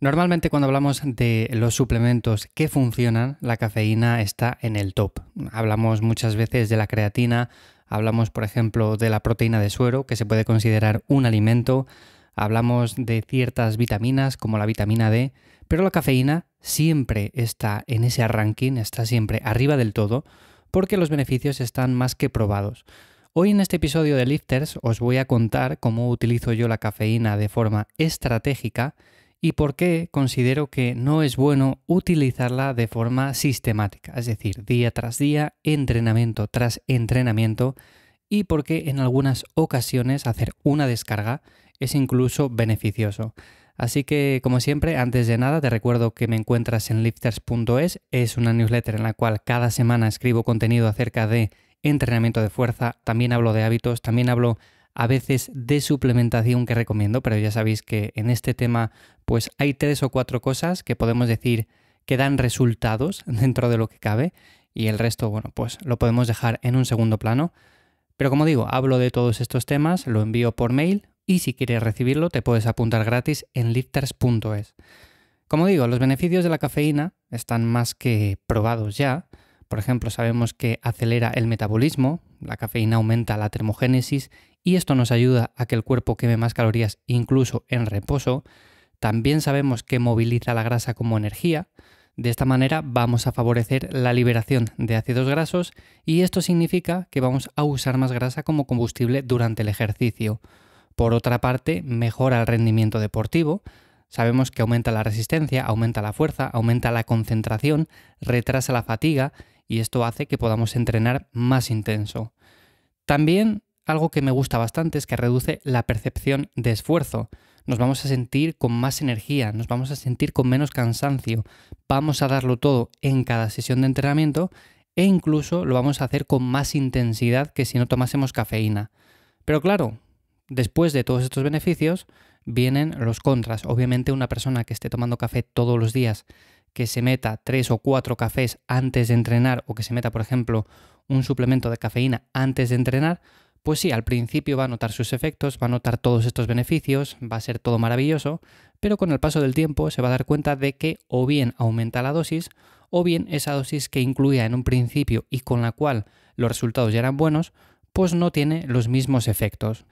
Normalmente cuando hablamos de los suplementos que funcionan, la cafeína está en el top. Hablamos muchas veces de la creatina, hablamos por ejemplo de la proteína de suero, que se puede considerar un alimento, hablamos de ciertas vitaminas como la vitamina D, pero la cafeína siempre está en ese ranking, está siempre arriba del todo, porque los beneficios están más que probados. Hoy en este episodio de Lifters os voy a contar cómo utilizo yo la cafeína de forma estratégica y por qué considero que no es bueno utilizarla de forma sistemática, es decir, día tras día, entrenamiento tras entrenamiento, y por qué en algunas ocasiones hacer una descarga es incluso beneficioso. Así que, como siempre, antes de nada te recuerdo que me encuentras en lifters.es, es una newsletter en la cual cada semana escribo contenido acerca de entrenamiento de fuerza, también hablo de hábitos, también hablo a veces de suplementación que recomiendo, pero ya sabéis que en este tema pues hay 3 o 4 cosas que podemos decir que dan resultados dentro de lo que cabe y el resto, bueno, pues lo podemos dejar en un segundo plano. Pero como digo, hablo de todos estos temas, lo envío por mail y si quieres recibirlo te puedes apuntar gratis en lifters.es. Como digo, los beneficios de la cafeína están más que probados ya. Por ejemplo, sabemos que acelera el metabolismo, la cafeína aumenta la termogénesis y esto nos ayuda a que el cuerpo queme más calorías incluso en reposo. También sabemos que moviliza la grasa como energía. De esta manera vamos a favorecer la liberación de ácidos grasos y esto significa que vamos a usar más grasa como combustible durante el ejercicio. Por otra parte, mejora el rendimiento deportivo. Sabemos que aumenta la resistencia, aumenta la fuerza, aumenta la concentración, retrasa la fatiga y esto hace que podamos entrenar más intenso. También algo que me gusta bastante es que reduce la percepción de esfuerzo. Nos vamos a sentir con más energía, nos vamos a sentir con menos cansancio, vamos a darlo todo en cada sesión de entrenamiento e incluso lo vamos a hacer con más intensidad que si no tomásemos cafeína. Pero claro, después de todos estos beneficios vienen los contras. Obviamente una persona que esté tomando café todos los días, que se meta 3 o 4 cafés antes de entrenar o que se meta, por ejemplo, un suplemento de cafeína antes de entrenar, pues sí, al principio va a notar sus efectos, va a notar todos estos beneficios, va a ser todo maravilloso, pero con el paso del tiempo se va a dar cuenta de que o bien aumenta la dosis, o bien esa dosis que incluía en un principio y con la cual los resultados ya eran buenos, pues no tiene los mismos efectos.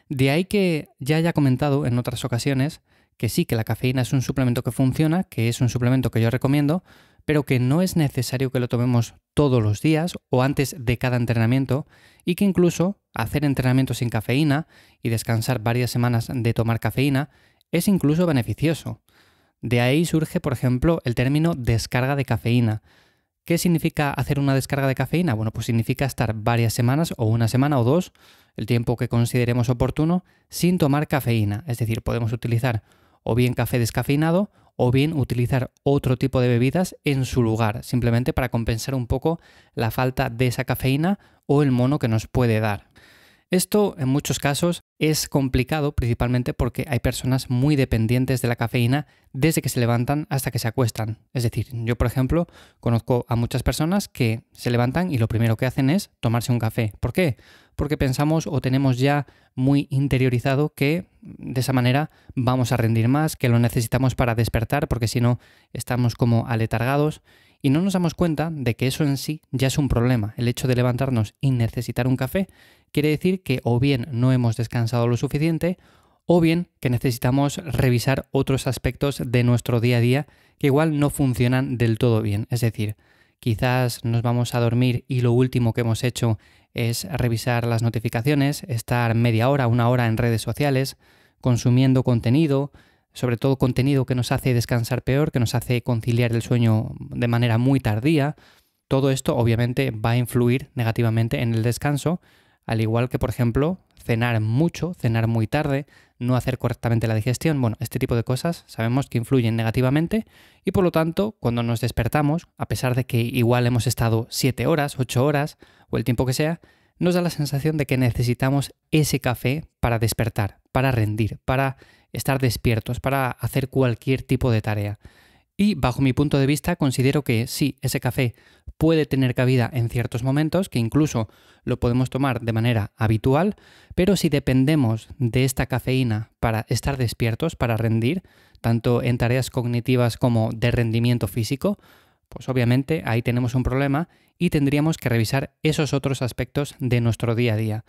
De ahí que ya haya comentado en otras ocasiones que sí, que la cafeína es un suplemento que funciona, que es un suplemento que yo recomiendo, pero que no es necesario que lo tomemos todos los días o antes de cada entrenamiento y que incluso hacer entrenamiento sin cafeína y descansar varias semanas de tomar cafeína es incluso beneficioso. De ahí surge, por ejemplo, el término descarga de cafeína. ¿Qué significa hacer una descarga de cafeína? Bueno, pues significa estar varias semanas o una semana o dos, el tiempo que consideremos oportuno, sin tomar cafeína. Es decir, podemos utilizar o bien café descafeinado o bien utilizar otro tipo de bebidas en su lugar, simplemente para compensar un poco la falta de esa cafeína o el mono que nos puede dar. Esto en muchos casos es complicado principalmente porque hay personas muy dependientes de la cafeína desde que se levantan hasta que se acuestan. Es decir, yo por ejemplo conozco a muchas personas que se levantan y lo primero que hacen es tomarse un café. ¿Por qué? Porque pensamos o tenemos ya muy interiorizado que de esa manera vamos a rendir más, que lo necesitamos para despertar porque si no estamos como aletargados. Y no nos damos cuenta de que eso en sí ya es un problema. El hecho de levantarnos y necesitar un café quiere decir que o bien no hemos descansado lo suficiente o bien que necesitamos revisar otros aspectos de nuestro día a día que igual no funcionan del todo bien. Es decir, quizás nos vamos a dormir y lo último que hemos hecho es revisar las notificaciones, estar media hora, una hora en redes sociales, consumiendo contenido, sobre todo contenido que nos hace descansar peor, que nos hace conciliar el sueño de manera muy tardía. Todo esto obviamente va a influir negativamente en el descanso, al igual que, por ejemplo, cenar mucho, cenar muy tarde, no hacer correctamente la digestión. Bueno, este tipo de cosas sabemos que influyen negativamente y por lo tanto, cuando nos despertamos, a pesar de que igual hemos estado 7 horas, 8 horas o el tiempo que sea, nos da la sensación de que necesitamos ese café para despertar, para rendir, para estar despiertos, para hacer cualquier tipo de tarea. Y bajo mi punto de vista considero que sí, ese café puede tener cabida en ciertos momentos, que incluso lo podemos tomar de manera habitual, pero si dependemos de esta cafeína para estar despiertos, para rendir, tanto en tareas cognitivas como de rendimiento físico, pues obviamente ahí tenemos un problema y tendríamos que revisar esos otros aspectos de nuestro día a día.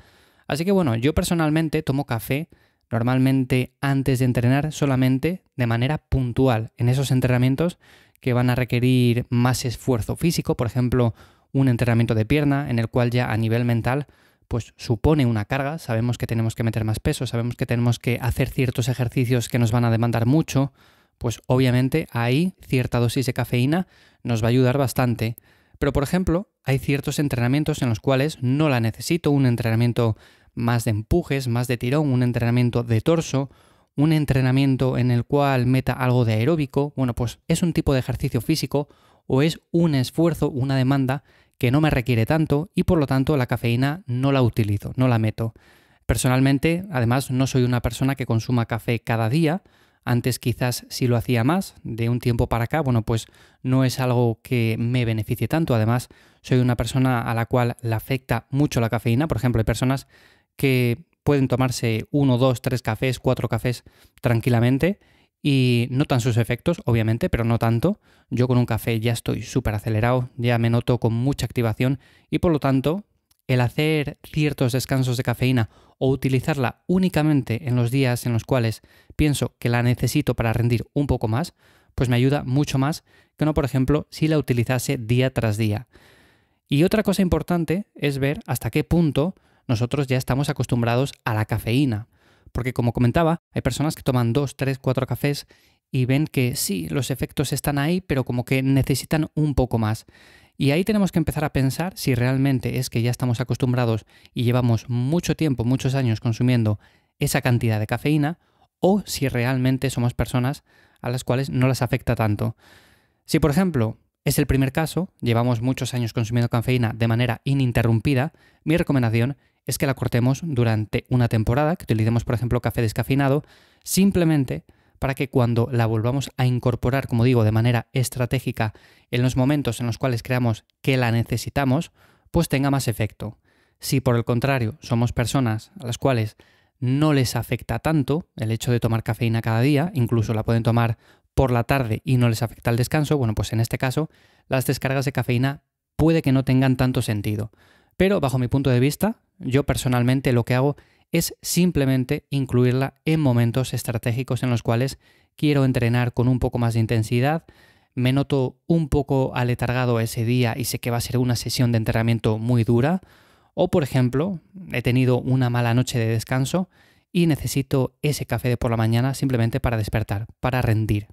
Así que bueno, yo personalmente tomo café normalmente antes de entrenar solamente de manera puntual en esos entrenamientos que van a requerir más esfuerzo físico, por ejemplo, un entrenamiento de pierna en el cual ya a nivel mental pues supone una carga, sabemos que tenemos que meter más peso, sabemos que tenemos que hacer ciertos ejercicios que nos van a demandar mucho, pues obviamente ahí cierta dosis de cafeína nos va a ayudar bastante. Pero por ejemplo, hay ciertos entrenamientos en los cuales no la necesito, un entrenamiento más de empujes, más de tirón, un entrenamiento de torso, un entrenamiento en el cual meta algo de aeróbico. Bueno, pues es un tipo de ejercicio físico o es un esfuerzo, una demanda que no me requiere tanto y por lo tanto la cafeína no la utilizo, no la meto. Personalmente, además, no soy una persona que consuma café cada día. Antes quizás sí lo hacía más, de un tiempo para acá, bueno, pues no es algo que me beneficie tanto. Además, soy una persona a la cual le afecta mucho la cafeína. Por ejemplo, hay personas que pueden tomarse 1, 2, 3 cafés, 4 cafés tranquilamente y notan sus efectos, obviamente, pero no tanto. Yo con un café ya estoy súper acelerado, ya me noto con mucha activación y por lo tanto el hacer ciertos descansos de cafeína o utilizarla únicamente en los días en los cuales pienso que la necesito para rendir un poco más, pues me ayuda mucho más que no, por ejemplo, si la utilizase día tras día. Y otra cosa importante es ver hasta qué punto nosotros ya estamos acostumbrados a la cafeína. Porque como comentaba, hay personas que toman 2, 3, 4 cafés y ven que sí, los efectos están ahí, pero como que necesitan un poco más. Y ahí tenemos que empezar a pensar si realmente es que ya estamos acostumbrados y llevamos mucho tiempo, muchos años consumiendo esa cantidad de cafeína o si realmente somos personas a las cuales no les afecta tanto. Si, por ejemplo, es el primer caso, llevamos muchos años consumiendo cafeína de manera ininterrumpida, mi recomendación es que la cortemos durante una temporada, que utilicemos, por ejemplo, café descafeinado, simplemente para que cuando la volvamos a incorporar, como digo, de manera estratégica en los momentos en los cuales creamos que la necesitamos, pues tenga más efecto. Si por el contrario somos personas a las cuales no les afecta tanto el hecho de tomar cafeína cada día, incluso la pueden tomar por la tarde y no les afecta el descanso, bueno, pues en este caso las descargas de cafeína puede que no tengan tanto sentido. Pero bajo mi punto de vista, yo personalmente lo que hago es simplemente incluirla en momentos estratégicos en los cuales quiero entrenar con un poco más de intensidad, me noto un poco aletargado ese día y sé que va a ser una sesión de entrenamiento muy dura, o por ejemplo, he tenido una mala noche de descanso y necesito ese café de por la mañana simplemente para despertar, para rendir.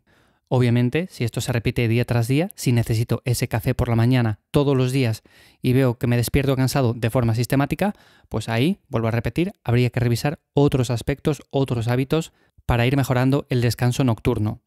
Obviamente, si esto se repite día tras día, si necesito ese café por la mañana todos los días y veo que me despierto cansado de forma sistemática, pues ahí, vuelvo a repetir, habría que revisar otros aspectos, otros hábitos para ir mejorando el descanso nocturno.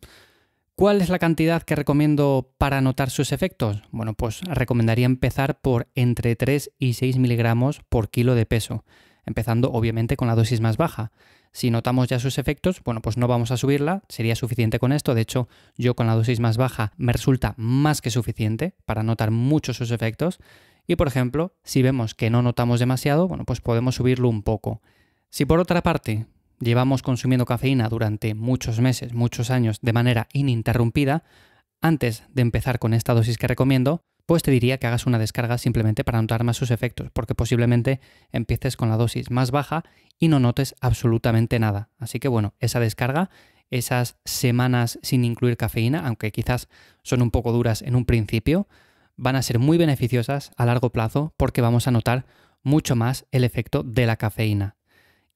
¿Cuál es la cantidad que recomiendo para notar sus efectos? Bueno, pues recomendaría empezar por entre 3 y 6 miligramos por kilo de peso, empezando obviamente con la dosis más baja. Si notamos ya sus efectos, bueno, pues no vamos a subirla, sería suficiente con esto. De hecho, yo con la dosis más baja me resulta más que suficiente para notar mucho sus efectos. Y por ejemplo, si vemos que no notamos demasiado, bueno, pues podemos subirlo un poco. Si por otra parte llevamos consumiendo cafeína durante muchos meses, muchos años, de manera ininterrumpida, antes de empezar con esta dosis que recomiendo, pues te diría que hagas una descarga simplemente para notar más sus efectos, porque posiblemente empieces con la dosis más baja y no notes absolutamente nada. Así que bueno, esa descarga, esas semanas sin incluir cafeína, aunque quizás son un poco duras en un principio, van a ser muy beneficiosas a largo plazo porque vamos a notar mucho más el efecto de la cafeína.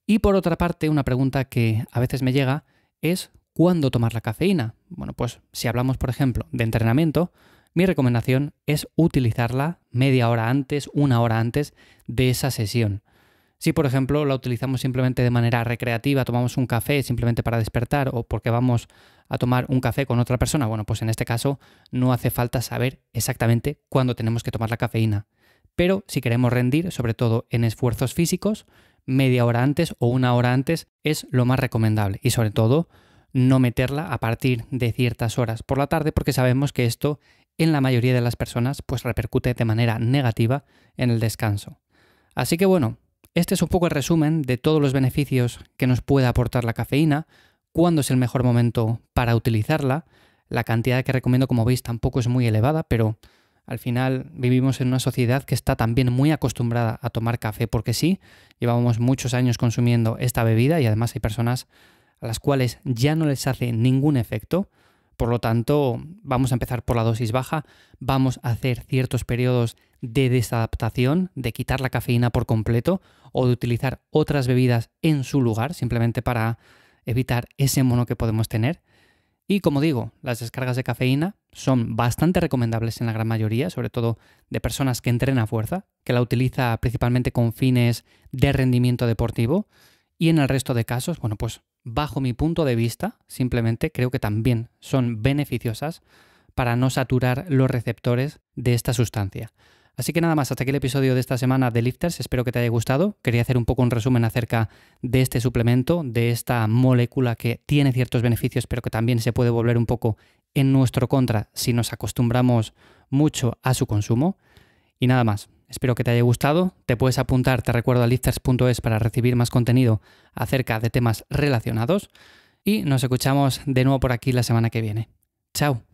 Y por otra parte, una pregunta que a veces me llega es ¿cuándo tomar la cafeína? Bueno, pues si hablamos, por ejemplo, de entrenamiento, mi recomendación es utilizarla media hora antes, una hora antes de esa sesión. Si, por ejemplo, la utilizamos simplemente de manera recreativa, tomamos un café simplemente para despertar o porque vamos a tomar un café con otra persona, bueno, pues en este caso no hace falta saber exactamente cuándo tenemos que tomar la cafeína. Pero si queremos rendir, sobre todo en esfuerzos físicos, media hora antes o una hora antes es lo más recomendable y sobre todo no meterla a partir de ciertas horas por la tarde porque sabemos que esto en la mayoría de las personas pues repercute de manera negativa en el descanso. Así que bueno, este es un poco el resumen de todos los beneficios que nos puede aportar la cafeína. cuándo es el mejor momento para utilizarla. La cantidad que recomiendo, como veis, tampoco es muy elevada, pero al final vivimos en una sociedad que está también muy acostumbrada a tomar café porque sí. Llevamos muchos años consumiendo esta bebida y además hay personas a las cuales ya no les hace ningún efecto. Por lo tanto, vamos a empezar por la dosis baja, vamos a hacer ciertos periodos de desadaptación, de quitar la cafeína por completo o de utilizar otras bebidas en su lugar, simplemente para evitar ese mono que podemos tener. Y como digo, las descargas de cafeína son bastante recomendables en la gran mayoría, sobre todo de personas que entrenan a fuerza, que la utiliza principalmente con fines de rendimiento deportivo. Y en el resto de casos, bueno, pues bajo mi punto de vista, simplemente creo que también son beneficiosas para no saturar los receptores de esta sustancia. Así que nada más, hasta aquí el episodio de esta semana de Lifters, espero que te haya gustado. Quería hacer un poco un resumen acerca de este suplemento, de esta molécula que tiene ciertos beneficios, pero que también se puede volver un poco en nuestro contra si nos acostumbramos mucho a su consumo. Y nada más, espero que te haya gustado. Te puedes apuntar, te recuerdo, a lifters.es para recibir más contenido acerca de temas relacionados. Y nos escuchamos de nuevo por aquí la semana que viene. Chao.